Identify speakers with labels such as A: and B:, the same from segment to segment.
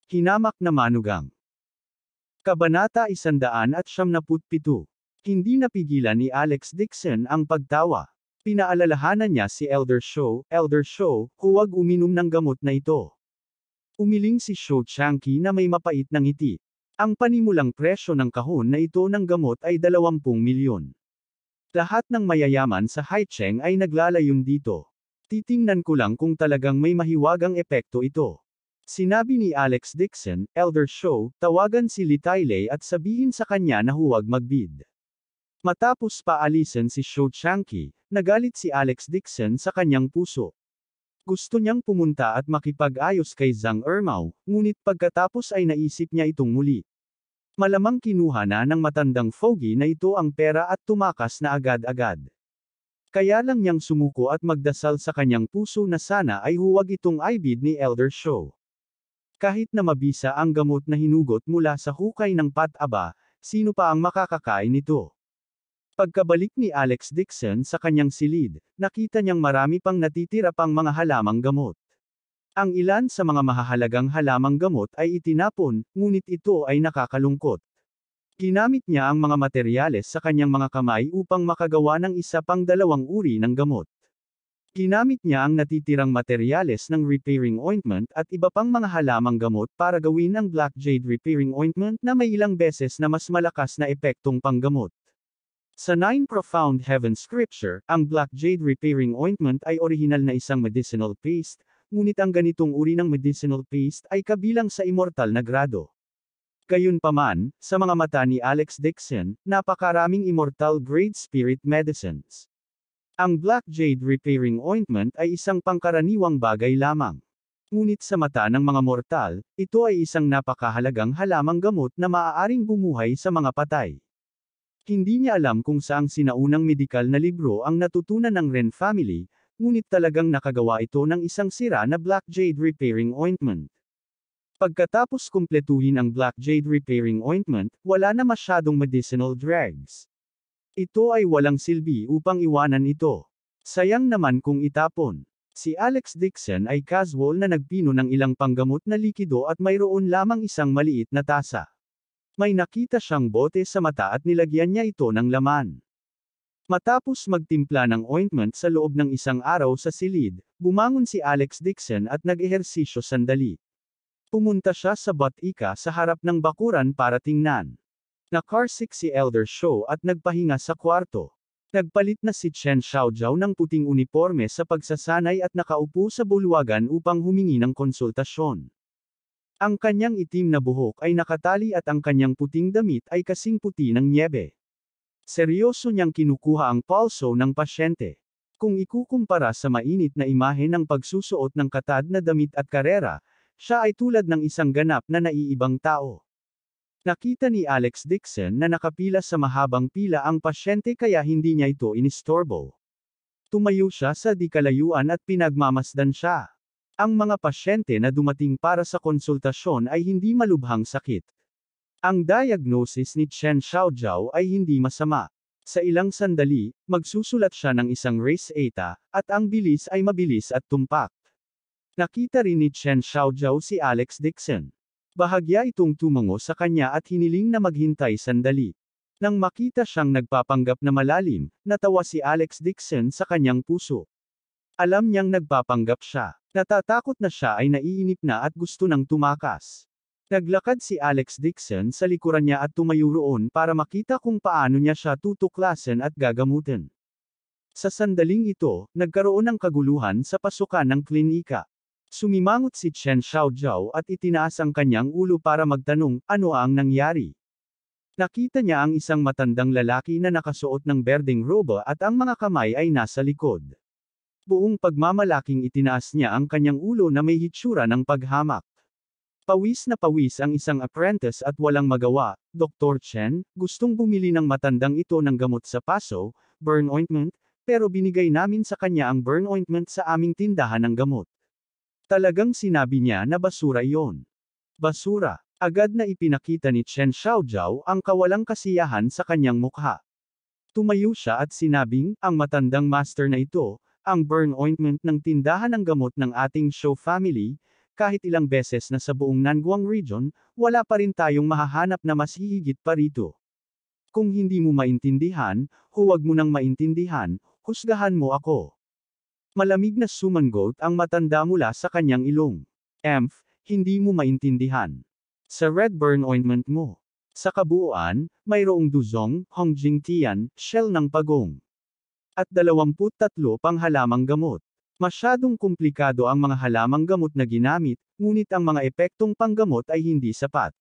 A: Hinamak na manugang. Kabanata 177. Hindi napigilan ni Alex Dixon ang pagtawa. Pinaalalahanan niya si Elder Shaw, huwag uminom ng gamot na ito. Umiling si Shou Changqi na may mapait na ngiti. Ang panimulang presyo ng kahon na ito ng gamot ay 20 milyon. Lahat ng mayayaman sa Haicheng ay naglalayon dito. Titingnan ko lang kung talagang may mahiwagang epekto ito. Sinabi ni Alex Dixon, Elder Shaw, tawagan si Li Tailei at sabihin sa kanya na huwag magbid. Matapos paalisin si Shou Changqi, nagalit si Alex Dixon sa kanyang puso. Gusto niyang pumunta at makipag-ayos kay Zhang Ermao, ngunit pagkatapos ay naisip niya itong muli. Malamang kinuha na ng matandang fogey na ito ang pera at tumakas na agad-agad. Kaya lang niyang sumuko at magdasal sa kanyang puso na sana ay huwag itong ibid ni Elder Shaw. Kahit na mabisa ang gamot na hinugot mula sa hukay ng pataba, sino pa ang makakakain nito? Pagkabalik ni Alex Dixon sa kanyang silid, nakita niyang marami pang natitira pang mga halamang gamot. Ang ilan sa mga mahahalagang halamang gamot ay itinapon, ngunit ito ay nakakalungkot. Ginamit niya ang mga materyales sa kanyang mga kamay upang makagawa ng isa pang 2 uri ng gamot. Ginamit niya ang natitirang materyales ng repairing ointment at iba pang mga halamang gamot para gawin ang Black Jade repairing ointment na may ilang beses na mas malakas na epektong panggamot. Sa 9 Profound Heaven Scripture, ang Black Jade repairing ointment ay orihinal na isang medicinal paste, ngunit ang ganitong uri ng medicinal paste ay kabilang sa immortal na grado. Gayunpaman, sa mga mata ni Alex Dixon, napakaraming immortal grade spirit medicines. Ang Black Jade repairing ointment ay isang pangkaraniwang bagay lamang. Ngunit sa mata ng mga mortal, ito ay isang napakahalagang halamang gamot na maaaring bumuhay sa mga patay. Hindi niya alam kung saang sinaunang medikal na libro ang natutunan ng Ren family, ngunit talagang nakagawa ito ng isang sira na Black Jade repairing ointment. Pagkatapos kumpletuhin ang Black Jade repairing ointment, wala na masyadong medicinal drugs. Ito ay walang silbi upang iwanan ito. Sayang naman kung itapon. Si Alex Dixon ay casual na nagpino ng ilang panggamot na likido at mayroon lamang isang maliit na tasa. May nakita siyang bote sa mata at nilagyan niya ito ng laman. Matapos magtimpla ng ointment sa loob ng isang araw sa silid, bumangon si Alex Dixon at nag-ehersisyo sandali. Pumunta siya sa batika sa harap ng bakuran para tingnan. Nakarsik si Elder Shaw at nagpahinga sa kwarto. Nagpalit na si Chen Xiaojiao ng puting uniforme sa pagsasanay at nakaupo sa bulwagan upang humingi ng konsultasyon. Ang kanyang itim na buhok ay nakatali at ang kanyang puting damit ay kasing puti ng nyebe. Seryoso niyang kinukuha ang pulso ng pasyente. Kung ikukumpara sa mainit na imahe ng pagsusuot ng katad na damit at karera, siya ay tulad ng isang ganap na naiibang tao. Nakita ni Alex Dixon na nakapila sa mahabang pila ang pasyente kaya hindi niya ito inistorbo. Tumayo siya sa di kalayuan at pinagmamasdan siya. Ang mga pasyente na dumating para sa konsultasyon ay hindi malubhang sakit. Ang diagnosis ni Chen Xiaojiao ay hindi masama. Sa ilang sandali, magsusulat siya ng isang race eta, at ang bilis ay mabilis at tumpak. Nakita rin ni Chen Xiaojiao si Alex Dixon. Bahagya itong tumango sa kanya at hiniling na maghintay sandali. Nang makita siyang nagpapanggap na malalim, natawa si Alex Dixon sa kanyang puso. Alam niyang nagpapanggap siya. Natatakot na siya ay naiinip na at gusto nang tumakas. Naglakad si Alex Dixon sa likuran niya at tumayo roon para makita kung paano niya siya tutuklasin at gagamutin. Sa sandaling ito, nagkaroon ng kaguluhan sa pasukan ng klinika. Sumimangot si Chen Xiaojiao at itinaas ang kanyang ulo para magtanong, ano ang nangyari. Nakita niya ang isang matandang lalaki na nakasuot ng berdeng roba at ang mga kamay ay nasa likod. Buong pagmamalaking itinaas niya ang kanyang ulo na may hitsura ng paghamak. Pawis na pawis ang isang apprentice at walang magawa, Dr. Chen, gustong bumili ng matandang ito ng gamot sa paso, burn ointment, pero binigay namin sa kanya ang burn ointment sa aming tindahan ng gamot. Talagang sinabi niya na basura iyon. Basura. Agad na ipinakita ni Chen Xiaojiao ang kawalang kasiyahan sa kanyang mukha. Tumayo siya at sinabing, ang matandang master na ito, ang burn ointment ng tindahan ng gamot ng ating Shaw family, kahit ilang beses na sa buong Nangguang region, wala pa rin tayong mahahanap na mas hihigit pa rito. Kung hindi mo maintindihan, huwag mo nang maintindihan, husgahan mo ako. Malamig na sumangot ang matanda mula sa kanyang ilong. Hindi mo maintindihan. Sa red burn ointment mo. Sa kabuuan, mayroong duzong, hongjing tian, shell ng pagong. At 23 pang halamang gamot. Masyadong komplikado ang mga halamang gamot na ginamit, ngunit ang mga epektong panggamot ay hindi sapat.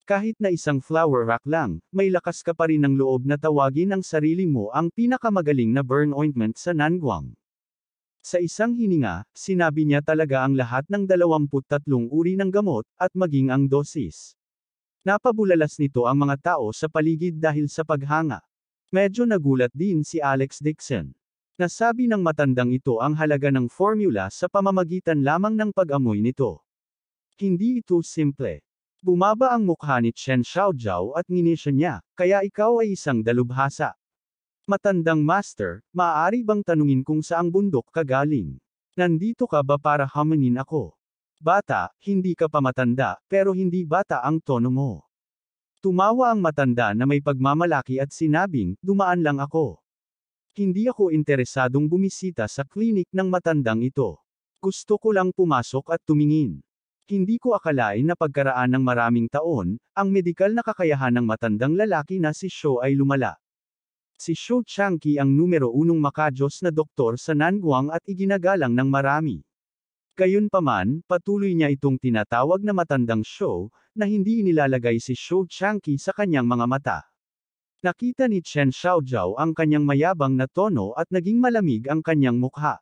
A: Kahit na isang flower rock lang, may lakas ka pa rin ng loob na tawagin ang sarili mo ang pinakamagaling na burn ointment sa Nangguang. Sa isang hininga, sinabi niya talaga ang lahat ng 23 uri ng gamot, at maging ang dosis. Napabulalas nito ang mga tao sa paligid dahil sa paghanga. Medyo nagulat din si Alex Dixon. Nasabi ng matandang ito ang halaga ng formula sa pamamagitan lamang ng pag-amoy nito. Hindi ito simple. Bumaba ang mukha ni Chen Xiaojiao at nginisya niya, kaya ikaw ay isang dalubhasa. Matandang master, maaari bang tanungin kung saang bundok ka galing? Nandito ka ba para hamanin ako? Bata, hindi ka pa matanda, pero hindi bata ang tono mo. Tumawa ang matanda na may pagmamalaki at sinabing, dumaan lang ako. Hindi ako interesadong bumisita sa klinik ng matandang ito. Gusto ko lang pumasok at tumingin. Hindi ko akalain na pagkaraan ng maraming taon, ang medikal na kakayahan ng matandang lalaki na si Shou ay lumala. Si Shou Changqi ang numero 1 makajos na doktor sa Nangguang at iginagalang ng marami. Gayunpaman, patuloy niya itong tinatawag na matandang Shou, na hindi inilalagay si Shou Changqi sa kanyang mga mata. Nakita ni Chen Xiaojiao ang kanyang mayabang na tono at naging malamig ang kanyang mukha.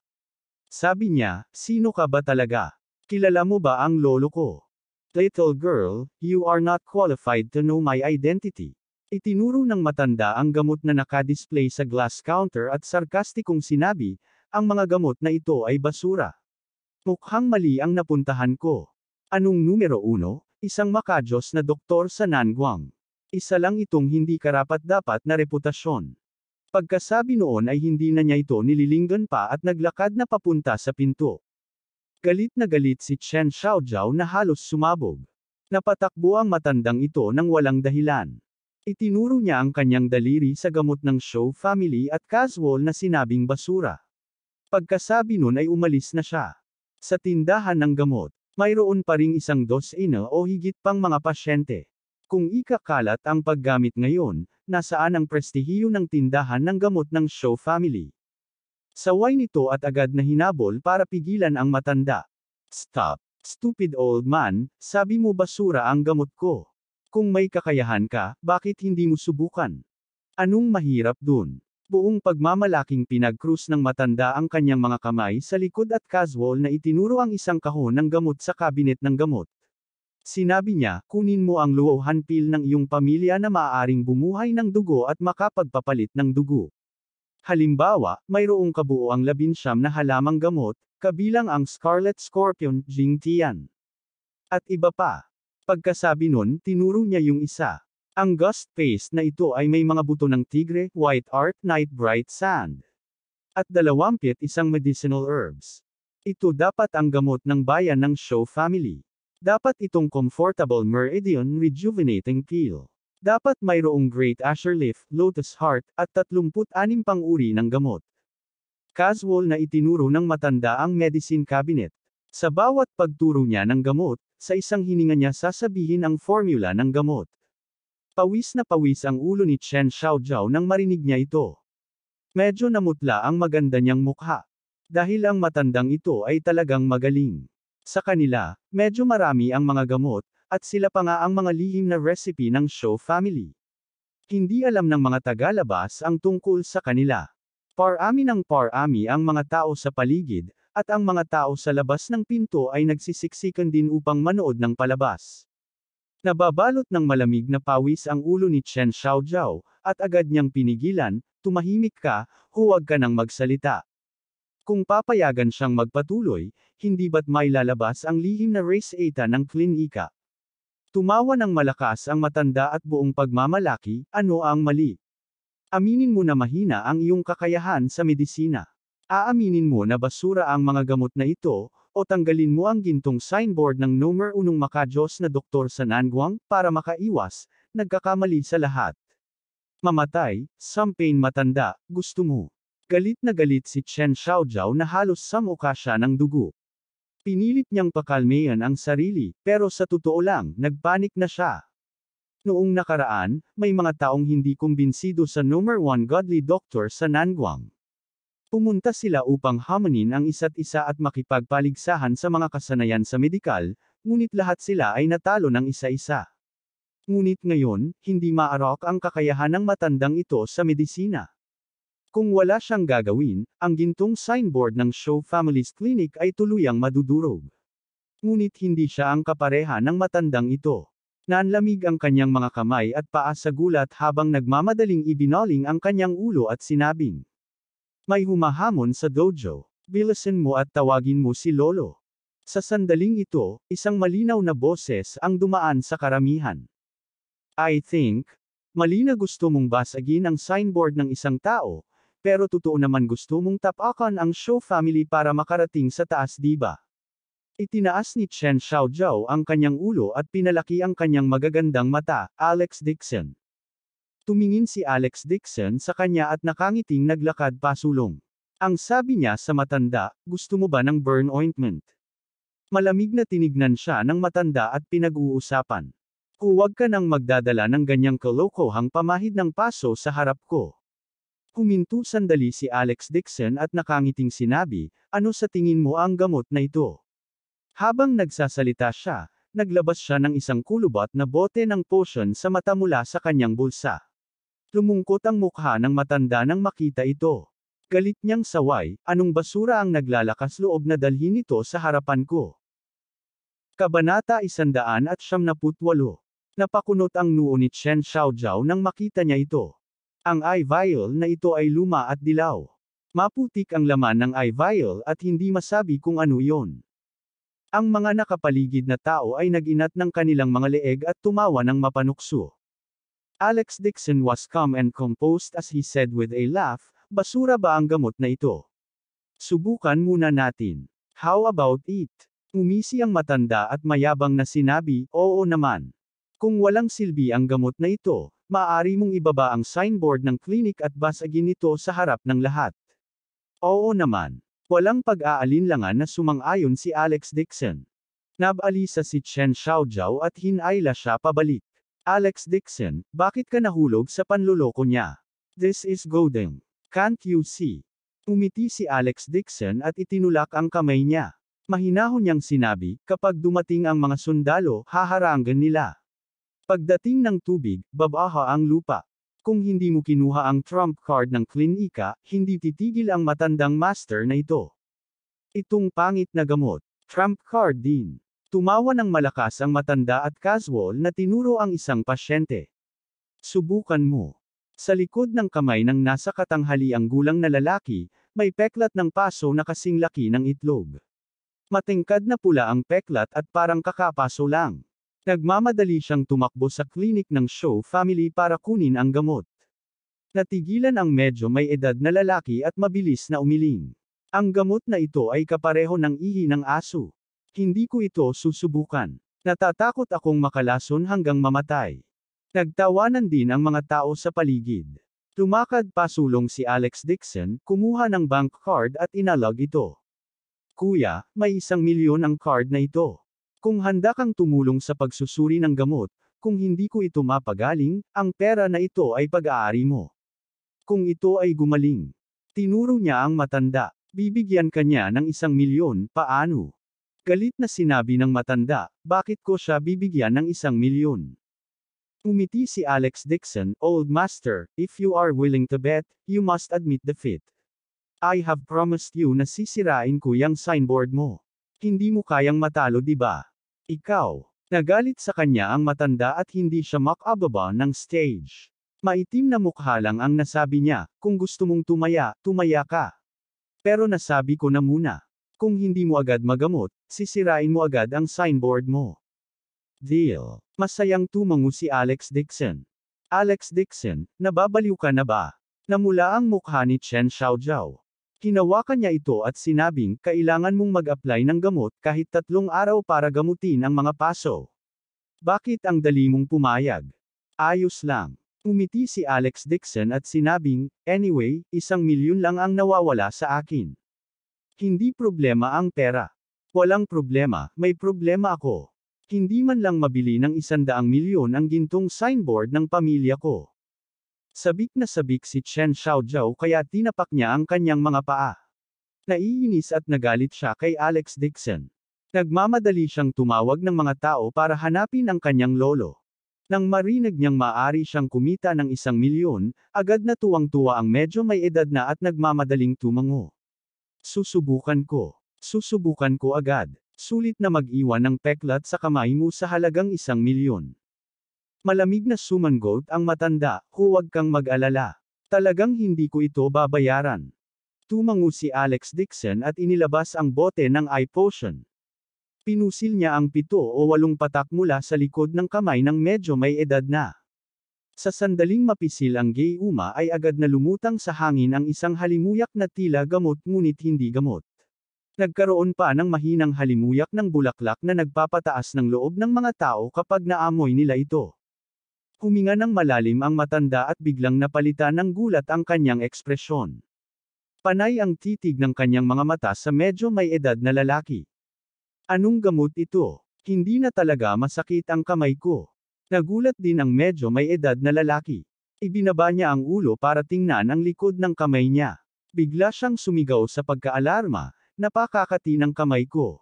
A: Sabi niya, sino ka ba talaga? Kilala mo ba ang lolo ko? Little girl, you are not qualified to know my identity. Itinuro ng matanda ang gamot na nakadisplay sa glass counter at sarkastikong sinabi, ang mga gamot na ito ay basura. Mukhang mali ang napuntahan ko. Anong numero 1? Isang makajos na doktor sa Nangguang. Isa lang itong hindi karapat-dapat na reputasyon. Pagkasabi noon ay hindi na niya ito nililinggan pa at naglakad na papunta sa pinto. Galit na galit si Chen Xiaojiao na halos sumabog. Napatakbo ang matandang ito ng walang dahilan. Itinuro niya ang kanyang daliri sa gamot ng Shou family at casual na sinabing basura. Pagkasabi nun ay umalis na siya. Sa tindahan ng gamot, mayroon pa ring isang dosina o higit pang mga pasyente. Kung ikakalat ang paggamit ngayon, nasaan ang prestihiyo ng tindahan ng gamot ng Shou family? Saway nito at agad na hinabol para pigilan ang matanda. Stop, stupid old man, sabi mo basura ang gamot ko. Kung may kakayahan ka, bakit hindi mo subukan? Anong mahirap dun? Buong pagmamalaking pinag-krus ng matanda ang kanyang mga kamay sa likod at casual na itinuro ang isang kahon ng gamot sa kabinet ng gamot. Sinabi niya, kunin mo ang luohan pil ng iyong pamilya na maaaring bumuhay ng dugo at makapagpapalit ng dugo. Halimbawa, mayroong kabuoang 19 na halamang gamot, kabilang ang Scarlet Scorpion, Jing Tian. At iba pa. Pagkasabi nun, tinuro niya yung isa. Ang gust paste na ito ay may mga buto ng tigre, white art, night bright sand. At 21 medicinal herbs. Ito dapat ang gamot ng bayan ng Shou family. Dapat itong comfortable meridian rejuvenating peel. Dapat mayroong great azure leaf, lotus heart, at 36 pang uri ng gamot. Casual na itinuro ng matanda ang medicine cabinet. Sa bawat pagturo niya ng gamot, sa isang hininga niya sasabihin ang formula ng gamot. Pawis na pawis ang ulo ni Chen Xiaojiao nang marinig niya ito. Medyo namutla ang maganda niyang mukha. Dahil ang matandang ito ay talagang magaling. Sa kanila, medyo marami ang mga gamot, at sila pa nga ang mga lihim na recipe ng Shou family. Hindi alam ng mga tagalabas ang tungkol sa kanila. Parami ng parami ang mga tao sa paligid, at ang mga tao sa labas ng pinto ay nagsisiksikan din upang manood ng palabas. Nababalot ng malamig na pawis ang ulo ni Chen Xiaojiao, at agad niyang pinigilan, tumahimik ka, huwag ka nang magsalita. Kung papayagan siyang magpatuloy, hindi ba't may lalabas ang lihim na race eta ng klinika? Tumawa ng malakas ang matanda at buong pagmamalaki, ano ang mali? Aminin mo na mahina ang iyong kakayahan sa medisina. Aaminin mo na basura ang mga gamot na ito, o tanggalin mo ang gintong signboard ng numero 1 makajos na doktor sa Nangguang, para makaiwas, nagkakamali sa lahat. Mamatay, Sampain matanda, gusto mo. Galit na galit si Chen Xiaojiao na halos samuka siya ng dugo. Pinilit niyang pakalmehan ang sarili, pero sa totoo lang, nagpanik na siya. Noong nakaraan, may mga taong hindi kumbinsido sa number 1 godly doctor sa Nangguang. Pumunta sila upang hamanin ang isa't isa at makipagpaligsahan sa mga kasanayan sa medikal, ngunit lahat sila ay natalo ng isa-isa. Ngunit ngayon, hindi maarok ang kakayahan ng matandang ito sa medisina. Kung wala siyang gagawin, ang gintong signboard ng Show Families Clinic ay tuluyang madudurog. Ngunit hindi siya ang kapareha ng matandang ito. Nanlamig ang kanyang mga kamay at paa sa gulat habang nagmamadaling ibinoling ang kanyang ulo at sinabing, "May humahamon sa dojo. Bilisan mo at tawagin mo si Lolo." Sa sandaling ito, isang malinaw na boses ang dumaan sa karamihan. "I think, mali na gusto mong basagin ang signboard ng isang tao, pero totoo naman gusto mong tapakan ang Show family para makarating sa taas, di ba?" Itinaas ni Chen Xiaojiao ang kanyang ulo at pinalaki ang kanyang magagandang mata, Alex Dixon. Tumingin si Alex Dixon sa kanya at nakangiting naglakad pasulong. Ang sabi niya sa matanda, "Gusto mo ba ng burn ointment?" Malamig na tinignan siya ng matanda at pinag-uusapan. "Huwag ka nang magdadala ng ganyang kalokohang pamahid ng paso sa harap ko." Huminto sandali si Alex Dixon at nakangiting sinabi, "Ano sa tingin mo ang gamot na ito?" Habang nagsasalita siya, naglabas siya ng isang kulubot na bote ng potion sa mata mula sa kanyang bulsa. Lumungkot ang mukha ng matanda nang makita ito. Galit niyang saway, "Anong basura ang naglalakas loob na dalhin ito sa harapan ko?" Kabanata 178. Napakunot ang noo ni Chen Xiaojiao nang makita niya ito. Ang eye vial na ito ay luma at dilaw. Maputik ang laman ng eye vial at hindi masabi kung ano iyon. Ang mga nakapaligid na tao ay nag-inat ng kanilang mga leeg at tumawa ng mapanukso. Alex Dixon was calm and composed as he said with a laugh, "Basura ba ang gamot na ito? Subukan muna natin. How about it?" Umisi ang matanda at mayabang na sinabi, "Oo naman. Kung walang silbi ang gamot na ito, maaari mong ibaba ang signboard ng clinic at basagin ito sa harap ng lahat." "Oo naman." Walang pag-aalinlangan na sumang-ayon si Alex Dixon. Nabalisa si Chen Xiaojiao at hinayla siya pabalik. "Alex Dixon, bakit ka nahulog sa panloloko niya? This is goading. Can't you see?" Umiti si Alex Dixon at itinulak ang kamay niya. Mahinahon niyang sinabi, "Kapag dumating ang mga sundalo, haharangan nila. Pagdating ng tubig, babaha ang lupa. Kung hindi mo kinuha ang trump card ng klinika, hindi titigil ang matandang master na ito. Itong pangit na gamot. Trump card din." Tumawa ng malakas ang matanda at casual na tinuro ang isang pasyente. "Subukan mo." Sa likod ng kamay ng nasa katanghaliang gulang na lalaki, may peklat ng paso na kasing laki ng itlog. Matingkad na pula ang peklat at parang kakapaso lang. Nagmamadali siyang tumakbo sa klinik ng Show family para kunin ang gamot. Natigilan ang medyo may edad na lalaki at mabilis na umiling. "Ang gamot na ito ay kapareho ng ihi ng aso. Hindi ko ito susubukan. Natatakot akong makalason hanggang mamatay." Nagtawanan din ang mga tao sa paligid. Lumakad pasulong si Alex Dixon, kumuha ng bank card at inalog ito. "Kuya, may 1,000,000 ang card na ito. Kung handa kang tumulong sa pagsusuri ng gamot, kung hindi ko ito mapagaling, ang pera na ito ay pag-aari mo. Kung ito ay gumaling." Tinuro niya ang matanda. "Bibigyan ka niya ng 1,000,000, paano?" Galit na sinabi ng matanda, "Bakit ko siya bibigyan ng 1,000,000? Umiti si Alex Dixon, "Old master, if you are willing to bet, you must admit defeat. I have promised you na sisirain ko yung signboard mo. Hindi mo kayang matalo, di ba? Ikaw." Nagalit sa kanya ang matanda at hindi siya makababa ng stage. Maitim na mukha lang ang nasabi niya, "Kung gusto mong tumaya, tumaya ka. Pero nasabi ko na muna. Kung hindi mo agad magamot, sisirain mo agad ang signboard mo." Deal. Masayang tumango si Alex Dixon. "Alex Dixon, nababaliw ka na ba?" Namula ang mukha ni Chen Xiaojiao. Hinawakan niya ito at sinabing, kailangan mong mag-apply ng gamot kahit 3 araw para gamutin ang mga paso. Bakit ang dali mong pumayag? Ayos lang. Umiti si Alex Dixon at sinabing, anyway, 1 milyon lang ang nawawala sa akin. Hindi problema ang pera. Walang problema, may problema ako. Hindi man lang mabili ng 100 milyon ang gintong signboard ng pamilya ko. Sabik na sabik si Chen Xiaojiao kaya tinapak niya ang kanyang mga paa. Naiinis at nagalit siya kay Alex Dixon. Nagmamadali siyang tumawag ng mga tao para hanapin ang kanyang lolo. Nang marinig niyang maaari siyang kumita ng 1 milyon, agad na tuwang-tuwa ang medyo may edad na at nagmamadaling tumango. Susubukan ko agad. Sulit na mag-iwan ng peklat sa kamay mo sa halagang 1 milyon. Malamig na sumangot ang matanda, huwag kang mag-alala. Talagang hindi ko ito babayaran. Tumango si Alex Dixon at inilabas ang bote ng eye potion. Pinusil niya ang 7 o 8 patak mula sa likod ng kamay ng medyo may edad na. Sa sandaling mapisil ang Gayuma ay agad na lumutang sa hangin ang isang halimuyak na tila gamot ngunit hindi gamot. Nagkaroon pa ng mahinang halimuyak ng bulaklak na nagpapataas ng loob ng mga tao kapag naamoy nila ito. Huminga ng malalim ang matanda at biglang napalitan ng gulat ang kanyang ekspresyon. Panay ang titig ng kanyang mga mata sa medyo may edad na lalaki. Anong gamot ito? Hindi na talaga masakit ang kamay ko. Nagulat din ang medyo may edad na lalaki. Ibinaba niya ang ulo para tingnan ang likod ng kamay niya. Bigla siyang sumigaw sa pagkaalarma, napakakati ng kamay ko.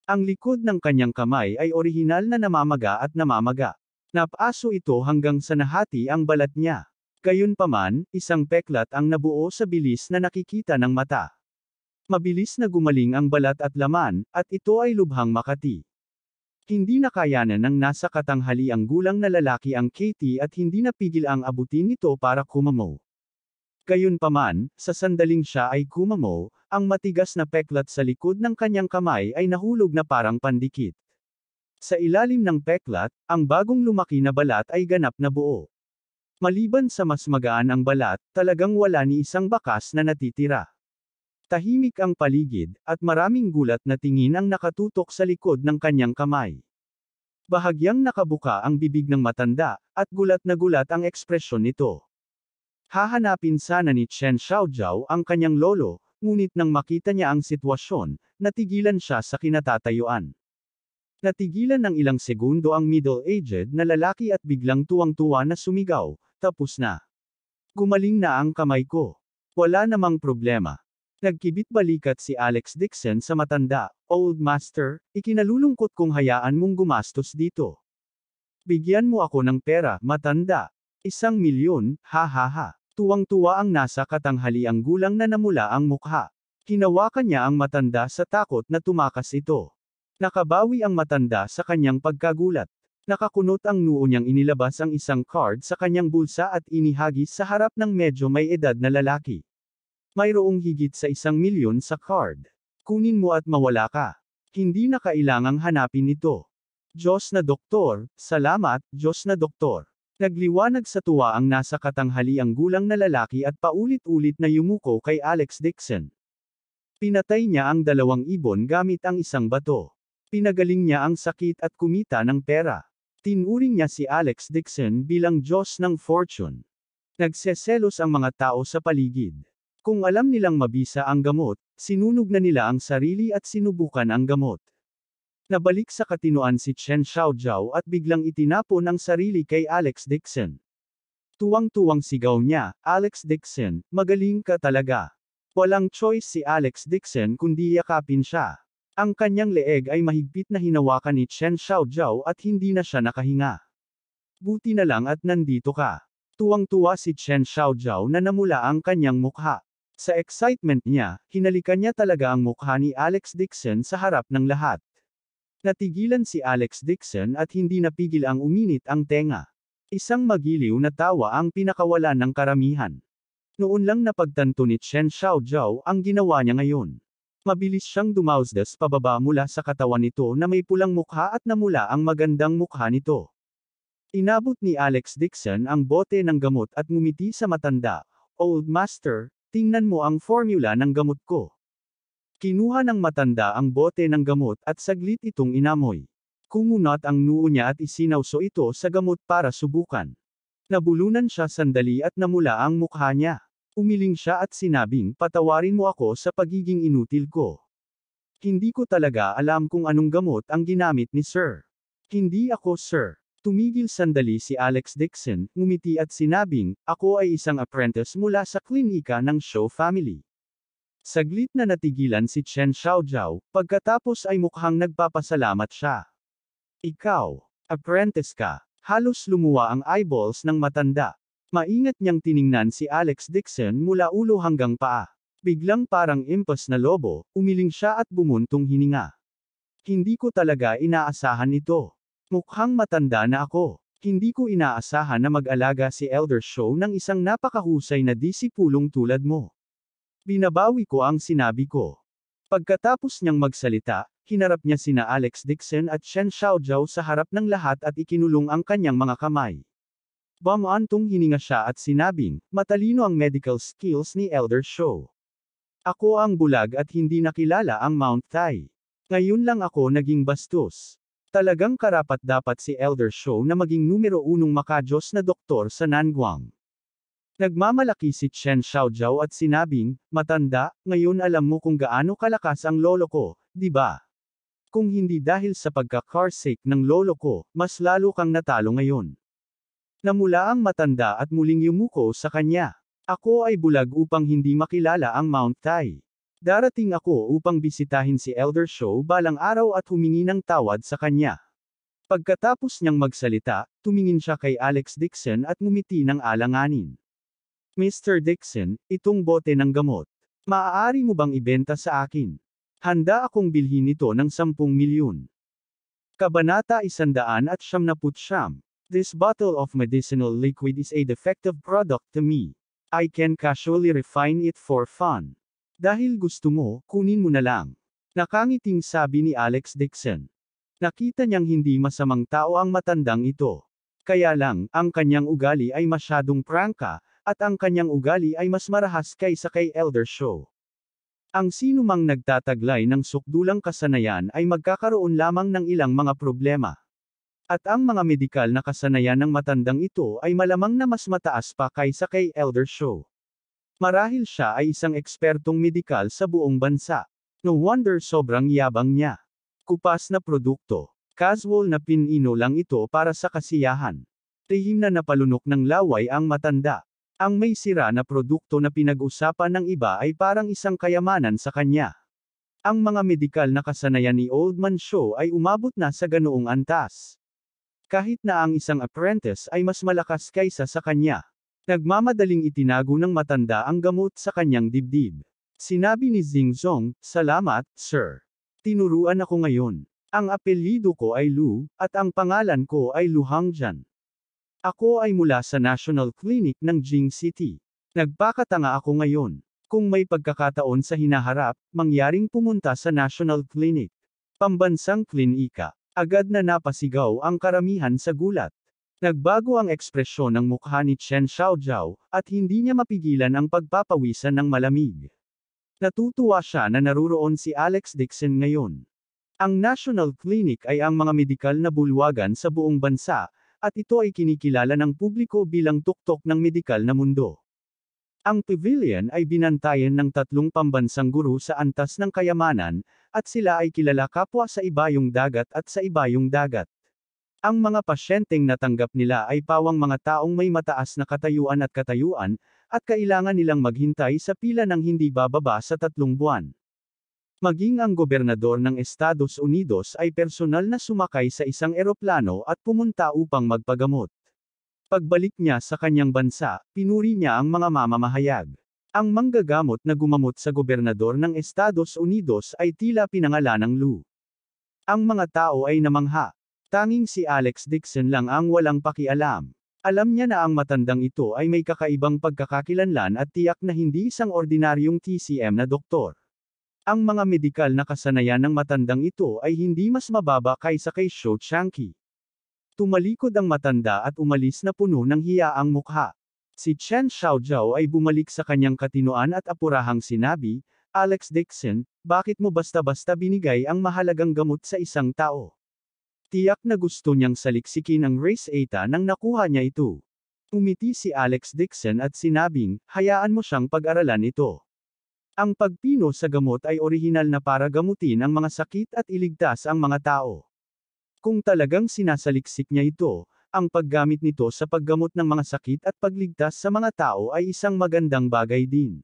A: Ang likod ng kanyang kamay ay orihinal na namamaga at namamaga. Napaso ito hanggang sa nahati ang balat niya. Gayunpaman, isang peklat ang nabuo sa bilis na nakikita ng mata. Mabilis na gumaling ang balat at laman, at ito ay lubhang makati. Hindi nakayanan ng nasa katanghaliang gulang na lalaki ang Katie at hindi napigil ang abutin nito para kumamo. Gayunpaman, sa sandaling siya ay kumamo, ang matigas na peklat sa likod ng kanyang kamay ay nahulog na parang pandikit. Sa ilalim ng peklat, ang bagong lumaki na balat ay ganap na buo. Maliban sa mas magaan ang balat, talagang wala ni isang bakas na natitira. Tahimik ang paligid, at maraming gulat na tingin ang nakatutok sa likod ng kanyang kamay. Bahagyang nakabuka ang bibig ng matanda, at gulat na gulat ang ekspresyon nito. Hahanapin sana ni Chen Xiaojiao ang kanyang lolo, ngunit nang makita niya ang sitwasyon, natigilan siya sa kinatatayuan. Natigilan ng ilang segundo ang middle-aged na lalaki at biglang tuwang-tuwa na sumigaw, tapos na. Gumaling na ang kamay ko. Wala namang problema. Nagkibit balikat si Alex Dixon sa matanda, Old Master, ikinalulungkot kong hayaan mong gumastos dito. Bigyan mo ako ng pera, matanda. 1 milyon, ha ha ha. Tuwang-tuwa ang nasa katanghaliang gulang na namula ang mukha. Hinawakan niya ang matanda sa takot na tumakas ito. Nakabawi ang matanda sa kanyang pagkagulat. Nakakunot ang noo niyang inilabas ang isang card sa kanyang bulsa at inihagis sa harap ng medyo may edad na lalaki. Mayroong higit sa 1 milyon sa card. Kunin mo at mawala ka. Hindi na kailangang hanapin ito. Diyos na doktor, salamat, Diyos na doktor. Nagliwanag sa tuwa ang nasa katanghaliang gulang na lalaki at paulit-ulit na yumuko kay Alex Dixon. Pinatay niya ang 2 ibon gamit ang isang bato. Pinagaling niya ang sakit at kumita ng pera. Tinuring niya si Alex Dixon bilang Diyos ng fortune. Nagseselos ang mga tao sa paligid. Kung alam nilang mabisa ang gamot, sinunog na nila ang sarili at sinubukan ang gamot. Nabalik sa katinoan si Chen Xiaojiao at biglang itinapon ang sarili kay Alex Dixon. Tuwang-tuwang sigaw niya, Alex Dixon, magaling ka talaga. Walang choice si Alex Dixon kundi yakapin siya. Ang kanyang leeg ay mahigpit na hinawakan ni Chen Xiaojiao at hindi na siya nakahinga. Buti na lang at nandito ka. Tuwang-tuwa si Chen Xiaojiao na namula ang kanyang mukha. Sa excitement niya, hinalikan niya talaga ang mukha ni Alex Dixon sa harap ng lahat. Natigilan si Alex Dixon at hindi napigil ang uminit ang tenga. Isang magiliw na tawa ang pinakawalan ng karamihan. Noon lang napagtanto ni Chen Xiaojiao ang ginawa niya ngayon. Mabilis siyang dumausdas pababa mula sa katawan nito na may pulang mukha at namula ang magandang mukha nito. Inabot ni Alex Dixon ang bote ng gamot at ngumiti sa matanda, Old Master, Tingnan mo ang formula ng gamot ko. Kinuha ng matanda ang bote ng gamot at saglit itong inamoy. Kumunat ang noo niya at isinawso ito sa gamot para subukan. Nabulunan siya sandali at namula ang mukha niya. Umiling siya at sinabing, patawarin mo ako sa pagiging inutil ko. Hindi ko talaga alam kung anong gamot ang ginamit ni Sir. Hindi ako, Sir. Tumigil sandali si Alex Dixon, ngumiti at sinabing, ako ay isang apprentice mula sa klinika ng Show family. Saglit na natigilan si Chen Xiaojiao, pagkatapos ay mukhang nagpapasalamat siya. Ikaw, apprentice ka. Halos lumuwa ang eyeballs ng matanda. Maingat niyang tiningnan si Alex Dixon mula ulo hanggang paa. Biglang parang impas na lobo, umiling siya at bumuntong hininga. Hindi ko talaga inaasahan ito. Mukhang matanda na ako. Hindi ko inaasahan na mag-alaga si Elder Show ng isang napakahusay na disipulong tulad mo. Binabawi ko ang sinabi ko. Pagkatapos niyang magsalita, hinarap niya sina Alex Dixon at Chen Xiaojiao sa harap ng lahat at ikinulong ang kanyang mga kamay. Bumantong hininga siya at sinabing, matalino ang medical skills ni Elder Show. Ako ang bulag at hindi nakilala ang Mount Tai. Ngayon lang ako naging bastos. Talagang karapat-dapat si Elder Show na maging numero 1 makajos na doktor sa Nanguang. Nagmamalaki si Chen Xiaojiao at sinabing, matanda, ngayon alam mo kung gaano kalakas ang lolo ko, di ba? Kung hindi dahil sa pagka-carsake ng lolo ko, mas lalo kang natalo ngayon. Namula ang matanda at muling yumuko sa kanya. Ako ay bulag upang hindi makilala ang Mount Tai. Darating ako upang bisitahin si Elder Show balang araw at humingi ng tawad sa kanya. Pagkatapos niyang magsalita, tumingin siya kay Alex Dixon at ngumiti ng alanganin. Mr. Dixon, itong bote ng gamot. Maaari mo bang ibenta sa akin? Handa akong bilhin ito ng 10 milyon. Kabanata 199. This bottle of medicinal liquid is a defective product to me. I can casually refine it for fun. Dahil gusto mo, kunin mo na lang. Nakangiting sabi ni Alex Dixon. Nakita niyang hindi masamang tao ang matandang ito. Kaya lang, ang kanyang ugali ay masyadong prangka, at ang kanyang ugali ay mas marahas kaysa kay Elder Show. Ang sinumang nagtataglay ng sukdulang kasanayan ay magkakaroon lamang ng ilang mga problema. At ang mga medikal na kasanayan ng matandang ito ay malamang na mas mataas pa kaysa kay Elder Show. Marahil siya ay isang ekspertong medikal sa buong bansa. No wonder sobrang yabang niya. Kupas na produkto. Casual na pinino lang ito para sa kasiyahan. Tihim na napalunok ng laway ang matanda. Ang may sira na produkto na pinag-usapan ng iba ay parang isang kayamanan sa kanya. Ang mga medikal na kasanayan ni Old Man Show ay umabot na sa ganoong antas. Kahit na ang isang apprentice ay mas malakas kaysa sa kanya. Nagmamadaling itinago ng matanda ang gamot sa kanyang dibdib. Sinabi ni Xingzong, salamat, sir. Tinuruan ako ngayon. Ang apelyido ko ay Lu, at ang pangalan ko ay Lu Hangjian. Ako ay mula sa National Clinic ng Jing City. Nagpakatanga ako ngayon. Kung may pagkakataon sa hinaharap, mangyaring pumunta sa National Clinic. Pambansang klinika. Agad na napasigaw ang karamihan sa gulat. Nagbago ang ekspresyon ng mukha ni Chen Xiaojiao, at hindi niya mapigilan ang pagpapawisan ng malamig. Natutuwa siya na naruroon si Alex Dixon ngayon. Ang National Clinic ay ang mga medikal na bulwagan sa buong bansa, at ito ay kinikilala ng publiko bilang tuktok ng medikal na mundo. Ang pavilion ay binantayan ng 3 pambansang guro sa antas ng kayamanan, at sila ay kilala kapwa sa ibayong dagat at sa ibayong dagat. Ang mga pasyenteng natanggap nila ay pawang mga taong may mataas na katayuan, at kailangan nilang maghintay sa pila ng hindi bababa sa 3 buwan. Maging ang gobernador ng Estados Unidos ay personal na sumakay sa isang eroplano at pumunta upang magpagamot. Pagbalik niya sa kanyang bansa, pinuri niya ang mga mamamahayag. Ang manggagamot na gumamot sa gobernador ng Estados Unidos ay tila pinangalanang Lu. Ang mga tao ay namangha. Tanging si Alex Dixon lang ang walang pakialam. Alam niya na ang matandang ito ay may kakaibang pagkakakilanlan at tiyak na hindi isang ordinaryong TCM na doktor. Ang mga medikal na kasanayan ng matandang ito ay hindi mas mababa kaysa kay Shou Changqi. Tumalikod ang matanda at umalis na puno ng hiya ang mukha. Si Chen Xiaojiao ay bumalik sa kanyang katinoan at apurahang sinabi, Alex Dixon, bakit mo basta-basta binigay ang mahalagang gamot sa isang tao? Tiyak na gusto niyang saliksikin ang race eta nang nakuha niya ito. Umiti si Alex Dixon at sinabing, hayaan mo siyang pag-aralan ito. Ang pagpino sa gamot ay orihinal na para gamutin ang mga sakit at iligtas ang mga tao. Kung talagang sinasaliksik niya ito, ang paggamit nito sa paggamot ng mga sakit at pagligtas sa mga tao ay isang magandang bagay din.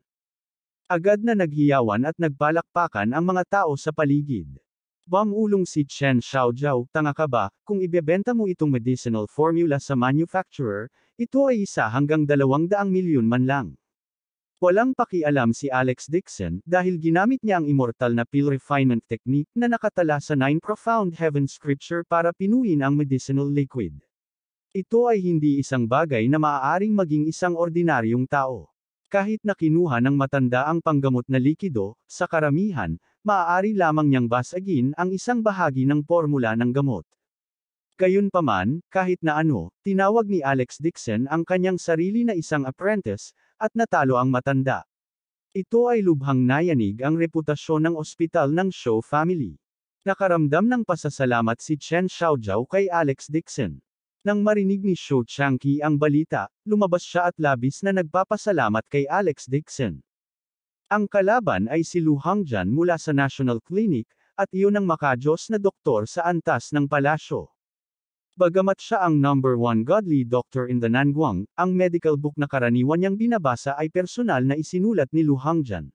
A: Agad na naghiyawan at nagpalakpakan ang mga tao sa paligid. Bumulong si Chen Xiaojiao, tanga ka ba, kung ibebenta mo itong medicinal formula sa manufacturer, ito ay 1 hanggang 200 milyon man lang. Walang pakialam si Alex Dixon dahil ginamit niya ang immortal na pill refinement technique na nakatala sa 9 profound heaven scripture para pinuin ang medicinal liquid. Ito ay hindi isang bagay na maaaring maging isang ordinaryong tao. Kahit na kinuha ng matanda ang panggamot na likido, sa karamihan, maaari lamang niyang basagin ang isang bahagi ng formula ng gamot. Gayunpaman, kahit na ano, tinawag ni Alex Dixon ang kanyang sarili na isang apprentice, at natalo ang matanda. Ito ay lubhang nayanig ang reputasyon ng ospital ng Shou family. Nakaramdam ng pasasalamat si Chen Xiaojiao kay Alex Dixon. Nang marinig ni Shou Changqi ang balita, lumabas siya at labis na nagpapasalamat kay Alex Dixon. Ang kalaban ay si Lu Hongjian mula sa National Clinic, at iyon ang makajos na doktor sa antas ng palasyo. Bagamat siya ang #1 godly doctor in the Nanguang, ang medical book na karaniwan niyang binabasa ay personal na isinulat ni Lu Hongjian.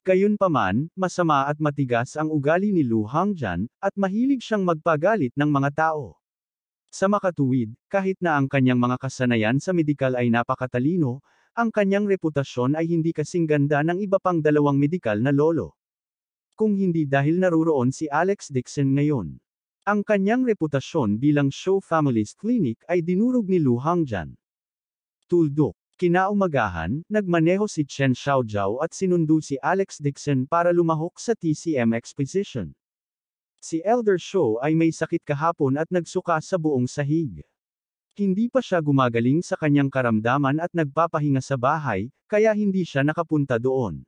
A: Gayunpaman, masama at matigas ang ugali ni Lu Hongjian, at mahilig siyang magpagalit ng mga tao. Sa makatuwid, kahit na ang kanyang mga kasanayan sa medikal ay napakatalino, ang kanyang reputasyon ay hindi kasing ganda ng iba pang 2 medikal na lolo. Kung hindi dahil naruroon si Alex Dixon ngayon. Ang kanyang reputasyon bilang Shou Family's Clinic ay dinurog ni Lu Hongjian. Tuldok. Kinaumagahan, nagmaneho si Chen Xiaojiao at sinundo si Alex Dixon para lumahok sa TCM Exposition. Si Elder Shou ay may sakit kahapon at nagsuka sa buong sahig. Hindi pa siya gumagaling sa kanyang karamdaman at nagpapahinga sa bahay, kaya hindi siya nakapunta doon.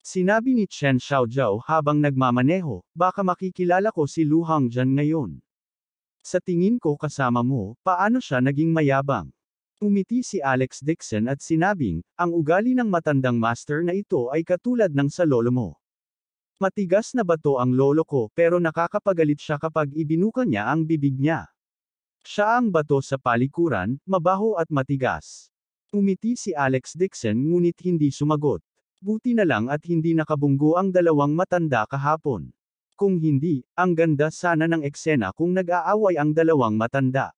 A: Sinabi ni Chen Xiaojiao habang nagmamaneho, baka makikilala ko si Lu Hongjian ngayon. Sa tingin ko kasama mo, paano siya naging mayabang? Umiti si Alex Dixon at sinabing, ang ugali ng matandang master na ito ay katulad ng sa lolo mo. Matigas na bato ang lolo ko pero nakakapagalit siya kapag ibinuka niya ang bibig niya. Siya ang bato sa palikuran, mabaho at matigas. Umiti si Alex Dixon ngunit hindi sumagot. Buti na lang at hindi nakabunggo ang 2 matanda kahapon. Kung hindi, ang ganda sana ng eksena kung nag-aaway ang 2 matanda.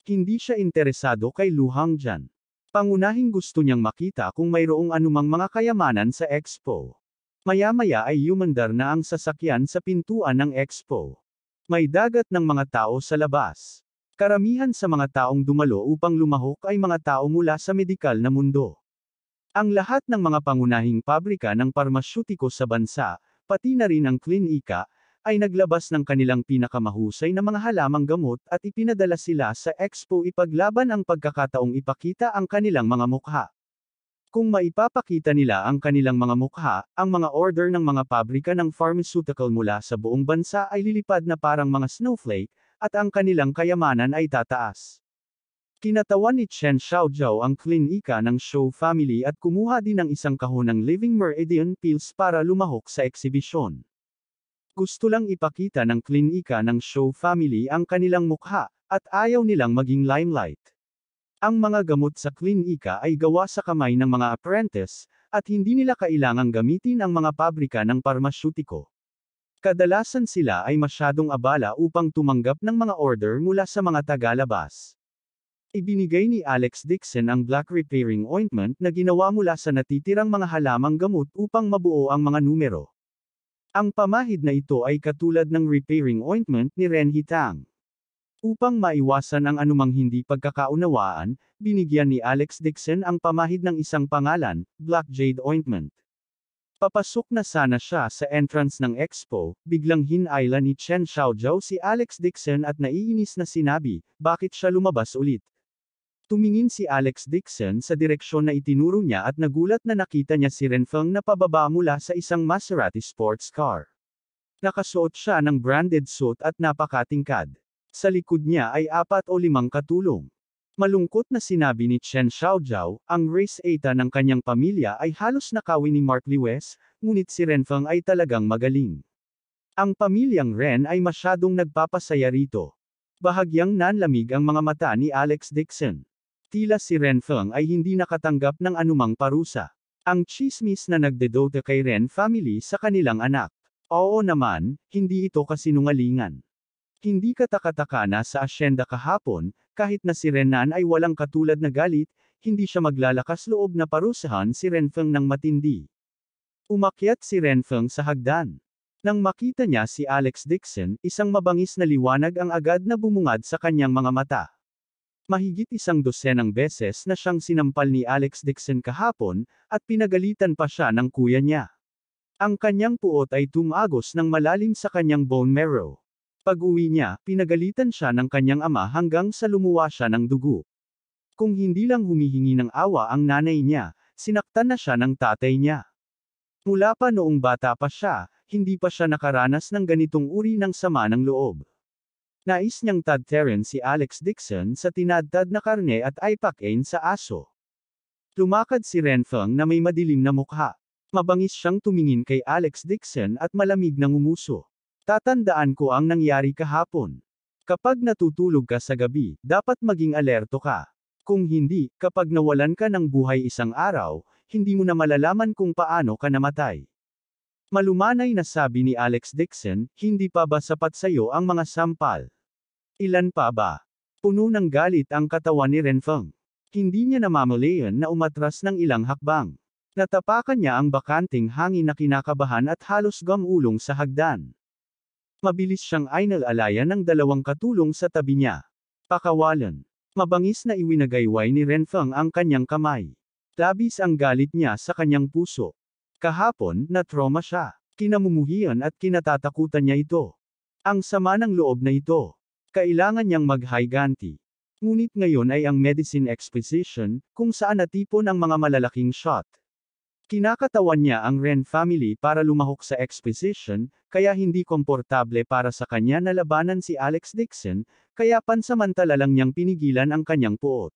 A: Hindi siya interesado kay Lu Hongjian. Pangunahing gusto niyang makita kung mayroong anumang mga kayamanan sa expo. Maya-maya ay yumandar na ang sasakyan sa pintuan ng expo. May dagat ng mga tao sa labas. Karamihan sa mga taong dumalo upang lumahok ay mga tao mula sa medikal na mundo. Ang lahat ng mga pangunahing pabrika ng parmasyutiko sa bansa, pati na rin ang klinika, ay naglabas ng kanilang pinakamahusay na mga halamang gamot at ipinadala sila sa expo ipaglaban ang pagkakataong ipakita ang kanilang mga mukha. Kung maipapakita nila ang kanilang mga mukha, ang mga order ng mga pabrika ng pharmaceutical mula sa buong bansa ay lilipad na parang mga snowflake, at ang kanilang kayamanan ay tataas. Kinatawan ni Chen Xiaojiao ang klinika ng Shou family at kumuha din ng isang kahon ng Living Meridian pills para lumahok sa eksibisyon. Gusto lang ipakita ng klinika ng Shou family ang kanilang mukha, at ayaw nilang maging limelight. Ang mga gamot sa klinika ay gawa sa kamay ng mga apprentice, at hindi nila kailangang gamitin ang mga pabrika ng parmasyutiko. Kadalasan sila ay masyadong abala upang tumanggap ng mga order mula sa mga tagalabas. Ibinigay ni Alex Dixon ang black repairing ointment na ginawa mula sa natitirang mga halamang gamot upang mabuo ang mga numero. Ang pamahid na ito ay katulad ng repairing ointment ni Ren Hitang. Upang maiwasan ang anumang hindi pagkakaunawaan, binigyan ni Alex Dixon ang pamahid ng isang pangalan, Black Jade Ointment. Papasok na sana siya sa entrance ng expo, biglang hinayla ni Chen Xiaojiao si Alex Dixon at naiinis na sinabi, bakit siya lumabas ulit? Tumingin si Alex Dixon sa direksyon na itinuro niya at nagulat na nakita niya si Renfeng na pababa mula sa isang Maserati sports car. Nakasuot siya ng branded suit at napakatingkad. Sa likod niya ay 4 o 5 katulong. Malungkot na sinabi ni Chen Xiaojiao, ang race 8 ng kanyang pamilya ay halos nakawin ni Mark Lewis, ngunit si Renfeng ay talagang magaling. Ang pamilyang Ren ay masyadong nagpapasaya rito. Bahagyang nanlamig ang mga mata ni Alex Dixon. Tila si Renfeng ay hindi nakatanggap ng anumang parusa. Ang chismis na nagdedote kay Ren family sa kanilang anak. Oo naman, hindi ito kasinungalingan. Hindi katakataka na sa asyenda kahapon, kahit na si Renan ay walang katulad na galit, hindi siya maglalakas loob na parusahan si Renfeng ng matindi. Umakyat si Renfeng sa hagdan. Nang makita niya si Alex Dixon, isang mabangis na liwanag ang agad na bumungad sa kanyang mga mata. Mahigit 100 beses na siyang sinampal ni Alex Dixon kahapon, at pinagalitan pa siya ng kuya niya. Ang kanyang puot ay tumagos ng malalim sa kanyang bone marrow. Pag-uwi niya, pinagalitan siya ng kanyang ama hanggang sa lumuwa siya ng dugo. Kung hindi lang humihingi ng awa ang nanay niya, sinaktan na siya ng tatay niya. Mula pa noong bata pa siya, hindi pa siya nakaranas ng ganitong uri ng sama ng loob. Nais niyang tadtarin si Alex Dixon sa tinadtad na karne at ipakin sa aso. Lumakad si Renfeng na may madilim na mukha. Mabangis siyang tumingin kay Alex Dixon at malamig na ngumuso. Tatandaan ko ang nangyari kahapon. Kapag natutulog ka sa gabi, dapat maging alerto ka. Kung hindi, kapag nawalan ka ng buhay isang araw, hindi mo na malalaman kung paano ka namatay. Malumanay na sabi ni Alex Dixon, hindi pa ba sapat sayo ang mga sampal? Ilan pa ba? Puno ng galit ang katawan ni Renfeng. Hindi niya namamalayan na umatras ng ilang hakbang. Natapakan niya ang bakanting hangin na kinakabahan at halos gamulong sa hagdan. Mabilis siyang ainal-alayan ng 2 katulong sa tabi niya. Pakawalan. Mabangis na iwinagayway ni Renfeng ang kanyang kamay. Labis ang galit niya sa kanyang puso. Kahapon, na-trauma siya. Kinamumuhian at kinatatakutan niya ito. Ang sama ng loob na ito. Kailangan niyang mag-higanti. Ngunit ngayon ay ang medicine exposition, kung saan natipon ang mga malalaking shot. Kinakatawan niya ang Ren family para lumahok sa exposition, kaya hindi komportable para sa kanya na labanan si Alex Dixon, kaya pansamantala lang niyang pinigilan ang kanyang puot.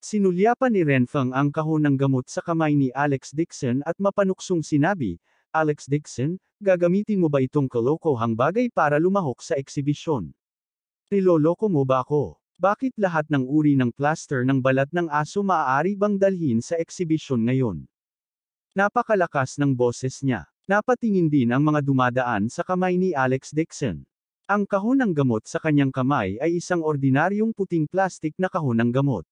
A: Sinulyapan ni Renfeng ang kahon ng gamot sa kamay ni Alex Dixon at mapanuksong sinabi, Alex Dixon, gagamitin mo ba itong kalokohang bagay para lumahok sa eksibisyon? Niloloko mo ba ako? Bakit lahat ng uri ng plaster ng balat ng aso maaari bang dalhin sa eksibisyon ngayon? Napakalakas ng boses niya. Napatingin din ang mga dumadaan sa kamay ni Alex Dixon. Ang kahon ng gamot sa kanyang kamay ay isang ordinaryong puting plastik na kahon ng gamot.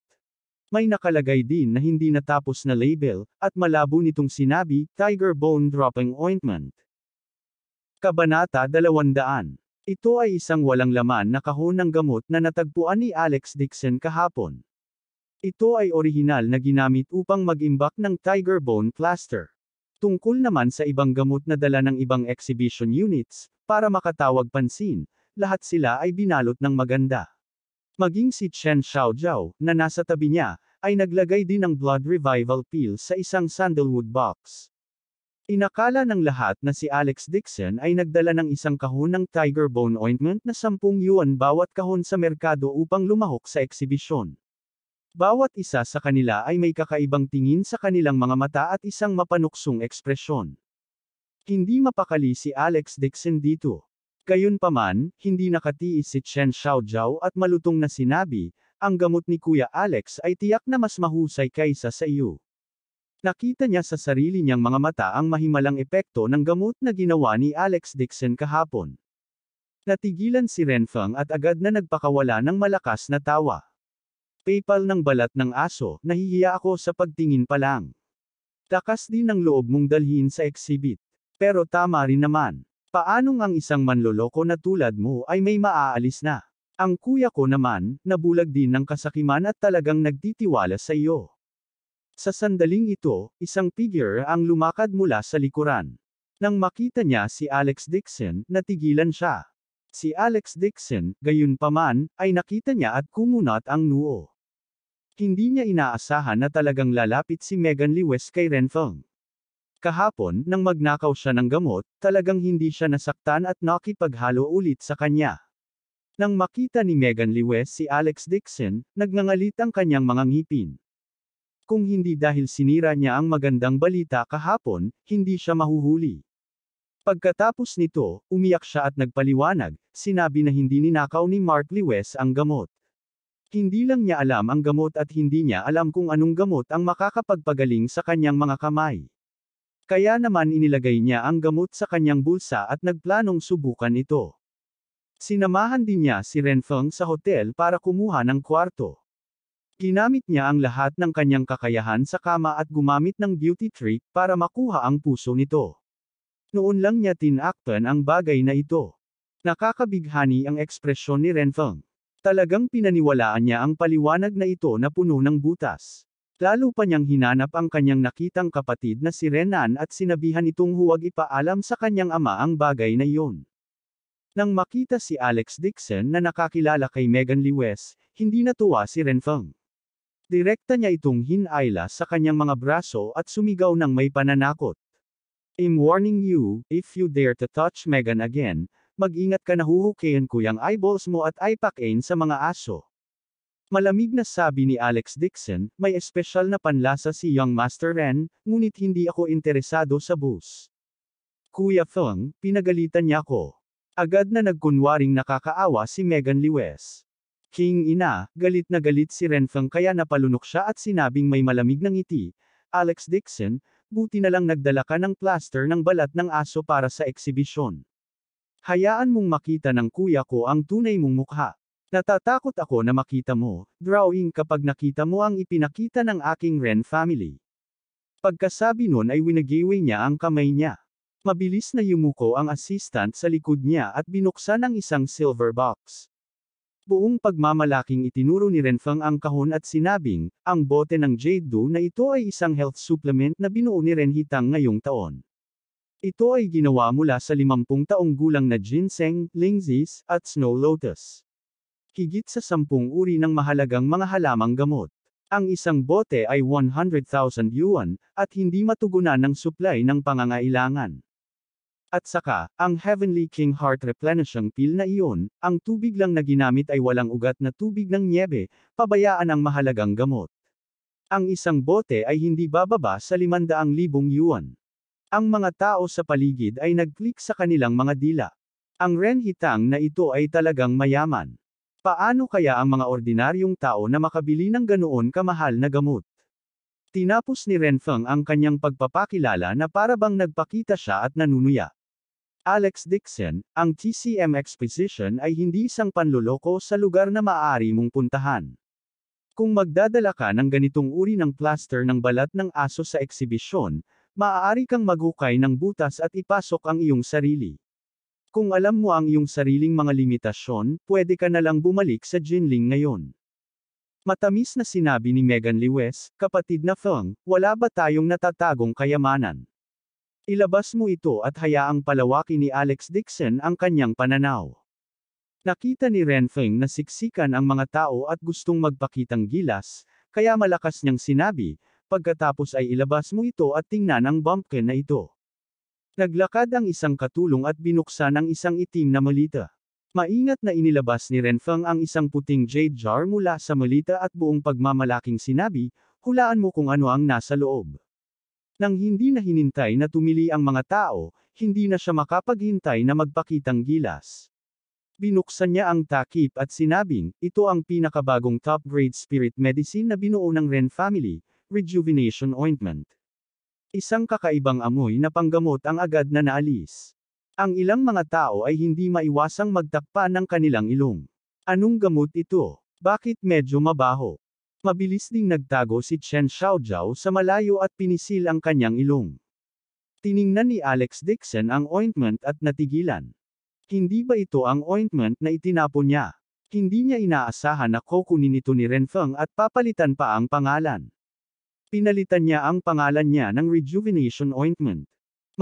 A: May nakalagay din na hindi natapos na label, at malabo nitong sinabi, Tiger Bone Dropping Ointment. Kabanata 200. Ito ay isang walang laman na kahon ng gamot na natagpuan ni Alex Dixon kahapon. Ito ay orihinal na ginamit upang mag-imbak ng Tiger Bone Plaster. Tungkol naman sa ibang gamot na dala ng ibang exhibition units, para makatawag pansin, lahat sila ay binalot ng maganda. Maging si Chen Xiaojiao, na nasa tabi niya, ay naglagay din ng blood revival pill sa isang sandalwood box. Inakala ng lahat na si Alex Dixon ay nagdala ng isang kahon ng Tiger Bone Ointment na 10 yuan bawat kahon sa merkado upang lumahok sa eksibisyon. Bawat isa sa kanila ay may kakaibang tingin sa kanilang mga mata at isang mapanuksong ekspresyon. Hindi mapakali si Alex Dixon dito. Gayunpaman, hindi nakatiis si Chen Xiaojiao at malutong na sinabi, ang gamot ni Kuya Alex ay tiyak na mas mahusay kaysa sa iyo. Nakita niya sa sarili niyang mga mata ang mahimalang epekto ng gamot na ginawa ni Alex Dixon kahapon. Natigilan si Renfeng at agad na nagpakawala ng malakas na tawa. PayPal ng balat ng aso, nahihiya ako sa pagtingin pa lang. Lakas din ng loob mong dalhin sa exhibit. Pero tama rin naman. Paanong ang isang manloloko na tulad mo ay may maaalis na? Ang kuya ko naman, nabulag din ng kasakiman at talagang nagtitiwala sa iyo. Sa sandaling ito, isang figure ang lumakad mula sa likuran. Nang makita niya si Alex Dixon, natigilan siya. Si Alex Dixon, gayunpaman, ay nakita niya at kumunat ang noo. Hindi niya inaasahan na talagang lalapit si Megan Lewis kay Renfeng. Kahapon, nang magnakaw siya ng gamot, talagang hindi siya nasaktan at nakipaghalo ulit sa kanya. Nang makita ni Megan Lewis si Alex Dixon, nagngangalit ang kanyang mga ngipin. Kung hindi dahil sinira niya ang magandang balita kahapon, hindi siya mahuhuli. Pagkatapos nito, umiyak siya at nagpaliwanag, sinabi na hindi ninakaw ni Mark Lewis ang gamot. Hindi lang niya alam ang gamot at hindi niya alam kung anong gamot ang makakapagpagaling sa kanyang mga kamay. Kaya naman inilagay niya ang gamot sa kanyang bulsa at nagplanong subukan ito. Sinamahan din niya si Renfeng sa hotel para kumuha ng kwarto. Ginamit niya ang lahat ng kanyang kakayahan sa kama at gumamit ng beauty trick para makuha ang puso nito. Noon lang niya tinakpan ang bagay na ito. Nakakabighani ang ekspresyon ni Renfeng. Talagang pinaniwalaan niya ang paliwanag na ito na puno ng butas. Lalo pa niyang hinanap ang kanyang nakitang kapatid na si Renan at sinabihan itong huwag ipaalam sa kanyang ama ang bagay na iyon. Nang makita si Alex Dixon na nakakilala kay Megan Lewis, hindi natuwa si Renfeng. Direkta niya itong hinayla sa kanyang mga braso at sumigaw ng may pananakot. I'm warning you, if you dare to touch Megan again, mag-ingat ka na huhukayin ko yung eyeballs mo at ipakain sa mga aso. Malamig na sabi ni Alex Dixon, may espesyal na panlasa si Young Master Ren, ngunit hindi ako interesado sa booze. Kuya Feng, pinagalitan niya ako. Agad na nagkunwaring nakakaawa si Megan Lewis. King ina, galit na galit si Renfeng kaya napalunok siya at sinabing may malamig ng ngiti, Alex Dixon, buti na lang nagdala ka ng plaster ng balat ng aso para sa eksibisyon. Hayaan mong makita ng kuya ko ang tunay mong mukha. Natatakot ako na makita mo, drawing kapag nakita mo ang ipinakita ng aking Ren family. Pagkasabi nun ay winagiwi niya ang kamay niya. Mabilis na yumuko ang assistant sa likod niya at binuksan ang isang silver box. Buong pagmamalaking itinuro ni Renfeng ang kahon at sinabing, ang bote ng Jade Dew na ito ay isang health supplement na binuo ni Ren Hitang ngayong taon. Ito ay ginawa mula sa 50 taong gulang na ginseng, lingzis, at snow lotus. Higit sa 10 uri ng mahalagang mga halamang gamot. Ang isang bote ay 100,000 yuan, at hindi matugunan ng supply ng pangangailangan. At saka, ang Heavenly King Heart Replenishing Pill na iyon, ang tubig lang na ginamit ay walang ugat na tubig ng nyebe, pabayaan ang mahalagang gamot. Ang isang bote ay hindi bababa sa 500,000 yuan. Ang mga tao sa paligid ay nag-click sa kanilang mga dila. Ang Ren Hitang na ito ay talagang mayaman. Paano kaya ang mga ordinaryong tao na makabili ng ganoon kamahal na gamot? Tinapos ni Renfeng ang kanyang pagpapakilala na para bang nagpakita siya at nanunuya. Alex Dixon, ang TCM Exposition ay hindi isang panloloko sa lugar na maaari mong puntahan. Kung magdadala ka ng ganitong uri ng plaster ng balat ng aso sa eksibisyon, maaari kang maghukay ng butas at ipasok ang iyong sarili. Kung alam mo ang iyong sariling mga limitasyon, pwede ka na lang bumalik sa Jinling ngayon. Matamis na sinabi ni Megan Lewis, kapatid na Feng, wala ba tayong natatagong kayamanan? Ilabas mo ito at hayaang palawakin ni Alex Dixon ang kanyang pananaw. Nakita ni Renfeng na siksikan ang mga tao at gustong magpakitang gilas, kaya malakas niyang sinabi, pagkatapos ay ilabas mo ito at tingnan ang bumpkin na ito. Naglakad ang isang katulong at binuksan ang isang itim na malita. Maingat na inilabas ni Renfeng ang isang puting jade jar mula sa malita at buong pagmamalaking sinabi, hulaan mo kung ano ang nasa loob. Nang hindi na hinintay na tumili ang mga tao, hindi na siya makapaghintay na magpakitang gilas. Binuksan niya ang takip at sinabing, ito ang pinakabagong top-grade spirit medicine na binuo ng Ren family, Rejuvenation Ointment. Isang kakaibang amoy na panggamot ang agad na naalis. Ang ilang mga tao ay hindi maiwasang magtakpa ng kanilang ilong. Anong gamot ito? Bakit medyo mabaho? Mabilis ding nagtago si Chen Xiaojiao sa malayo at pinisil ang kanyang ilong. Tiningnan ni Alex Dixon ang ointment at natigilan. Hindi ba ito ang ointment na itinapon niya? Hindi niya inaasahan na kukunin ito ni Renfeng at papalitan pa ang pangalan. Pinalitan niya ang pangalan niya ng Rejuvenation Ointment.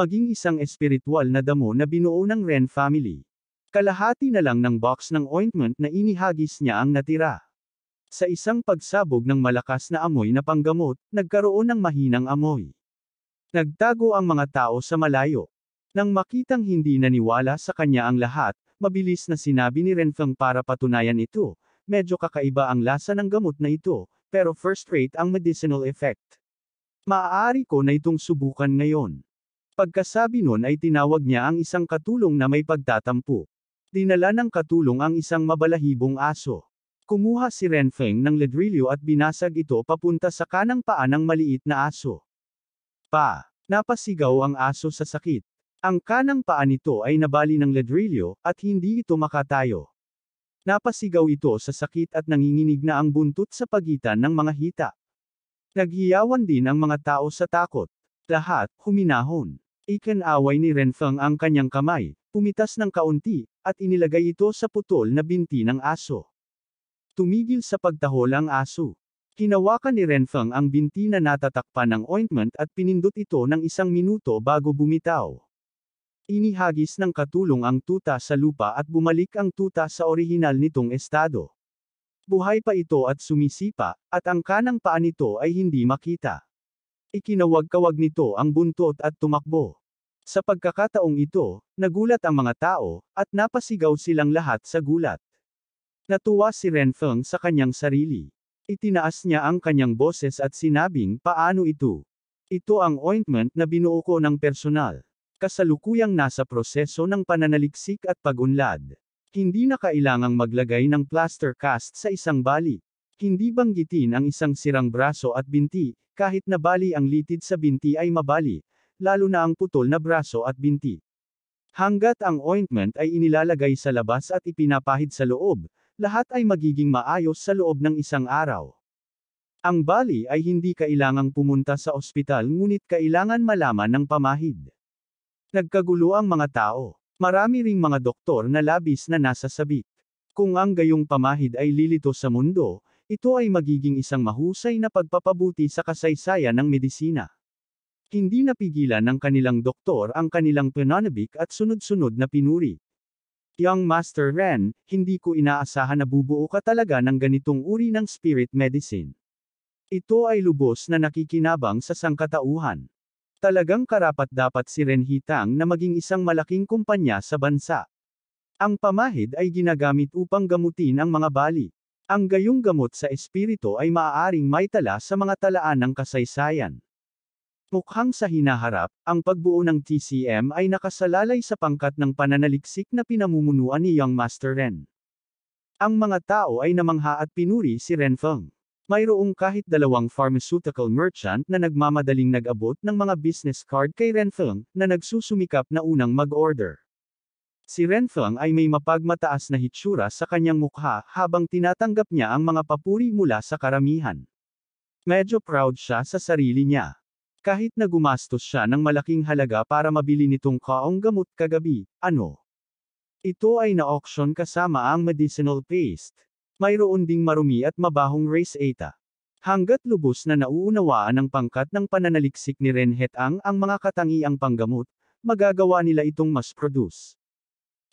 A: Maging isang espiritual na damo na binuo ng Ren family. Kalahati na lang ng box ng ointment na inihagis niya ang natira. Sa isang pagsabog ng malakas na amoy na panggamot, nagkaroon ng mahinang amoy. Nagtago ang mga tao sa malayo. Nang makitang hindi naniwala sa kanya ang lahat, mabilis na sinabi ni Renfeng para patunayan ito, medyo kakaiba ang lasa ng gamot na ito, pero first rate ang medicinal effect. Maaari ko na itong subukan ngayon. Pagkasabi nun ay tinawag niya ang isang katulong na may pagtatampo. Dinala ng katulong ang isang mabalahibong aso. Kumuha si Renfeng ng ladrilyo at binasag ito papunta sa kanang paa ng maliit na aso. Napasigaw ang aso sa sakit. Ang kanang paa nito ay nabali ng ladrilyo, at hindi ito makatayo. Napasigaw ito sa sakit at nanginginig na ang buntot sa pagitan ng mga hita. Naghiyawan din ang mga tao sa takot. Lahat, huminahon. Ikinaway ni Renfeng ang kanyang kamay, pumitas ng kaunti, at inilagay ito sa putol na binti ng aso. Tumigil sa pagtahol ang aso. Hinawakan ni Renfeng ang binti na natatakpan ng ointment at pinindot ito ng 1 minuto bago bumitaw. Inihagis ng katulong ang tuta sa lupa at bumalik ang tuta sa orihinal nitong estado. Buhay pa ito at sumisipa, at ang kanang paa nito ay hindi makita. Ikinawag-kawag nito ang buntot at tumakbo. Sa pagkakataong ito, nagulat ang mga tao, at napasigaw silang lahat sa gulat. Natuwa si Renfeng sa kanyang sarili. Itinaas niya ang kanyang boses at sinabing, paano ito? Ito ang ointment na binuo ko ng personal. Kasalukuyang nasa proseso ng pananaliksik at pag-unlad. Hindi na kailangang maglagay ng plaster cast sa isang bali. Hindi banggitin ang isang sirang braso at binti, kahit na bali ang litid sa binti ay mabali, lalo na ang putol na braso at binti. Hanggat ang ointment ay inilalagay sa labas at ipinapahid sa loob, lahat ay magiging maayos sa loob ng 1 araw. Ang bali ay hindi kailangang pumunta sa ospital ngunit kailangan malaman ng pamahid. Nagkagulo ang mga tao. Marami ring mga doktor na labis na nasa sabik. Kung ang gayong pamahid ay lilito sa mundo, ito ay magiging isang mahusay na pagpapabuti sa kasaysayan ng medisina. Hindi napigilan ng kanilang doktor ang kanilang pananabik at sunod-sunod na pinuri. Young Master Ren, hindi ko inaasahan na bubuo ka talaga ng ganitong uri ng spirit medicine. Ito ay lubos na nakikinabang sa sangkatauhan. Talagang karapat-dapat si Ren Hitang na maging isang malaking kumpanya sa bansa. Ang pamahid ay ginagamit upang gamutin ang mga bali. Ang gayong gamot sa espiritu ay maaaring maitala sa mga talaan ng kasaysayan. Mukhang sa hinaharap, ang pagbuo ng TCM ay nakasalalay sa pangkat ng pananaliksik na pinamumunuan ni Young Master Ren. Ang mga tao ay namangha at pinuri si Renfeng. Mayroong kahit 2 pharmaceutical merchant na nagmamadaling nag-abot ng mga business card kay Renfeng, na nagsusumikap na unang mag-order. Si Renfeng ay may mapagmataas na hitsura sa kanyang mukha habang tinatanggap niya ang mga papuri mula sa karamihan. Medyo proud siya sa sarili niya. Kahit na gumastos siya ng malaking halaga para mabili nitong kaong gamot kagabi, ito ay na-auction kasama ang medicinal paste. Mayroon ding marumi at mabahong reseta. Hanggat lubos na nauunawaan ng pangkat ng pananaliksik ni Ren Hetang ang mga katangiang panggamot, magagawa nila itong mas produce.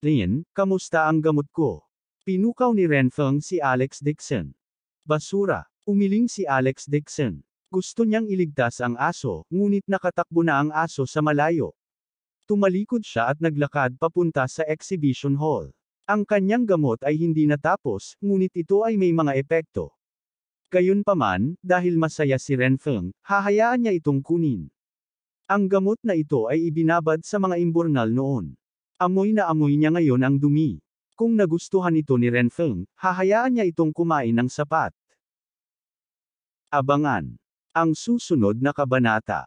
A: Lin, kamusta ang gamot ko? Pinukaw ni Renfeng si Alex Dixon. Basura, umiling si Alex Dixon. Gusto niyang iligtas ang aso, ngunit nakatakbo na ang aso sa malayo. Tumalikod siya at naglakad papunta sa exhibition hall. Ang kanyang gamot ay hindi natapos, ngunit ito ay may mga epekto. Gayunpaman, dahil masaya si Renfeng, hahayaan niya itong kunin. Ang gamot na ito ay ibinabad sa mga imburnal noon. Amoy na amoy niya ngayon ang dumi. Kung nagustuhan ito ni Renfeng, hahayaan niya itong kumain ng sapat. Abangan ang susunod na kabanata.